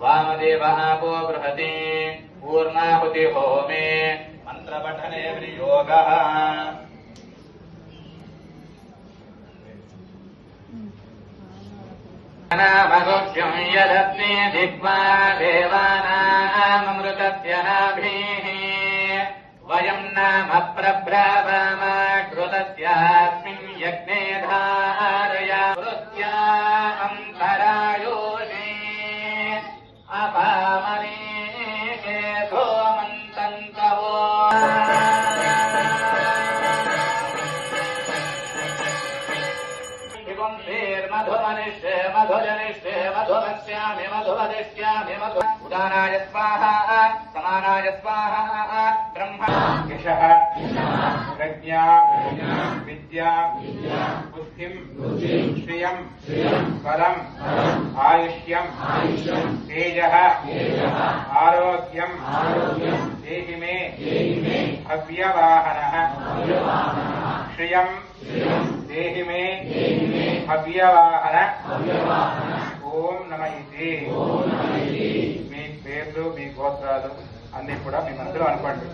वामदेव आपो बृहति पूर्णाहुति होमे मंत्रपठने विनियोगः नामगुह्यं यदस्ति दिक्वा देवानामृतस्य नाभिः वयं नाम प्रब्रवाम कृतस्यास्मिन् यज्ञे धारया वृत्या अन्तरायोषे अपामने सोमन्तन्तवो मधुमनिष्ठे मधुजनिष्ठे मधुमस्यामि मधुवदिष्यामि मधु उदानाय स्वाहा समानाय स्वाहा ब्रह्म यशः प्रज्ञा विद्या बुद्धिं श्रियं बलम् आयुष्यं तेजः आरोग्यं देहि मे अव्यवाहनः श्रियं देहि मे अव्यवाहन ఓం నమ ఇతి మీ పేర్లు మీ గోత్రాలు అన్ని కూడా మీ మనసులో అనుకోండి.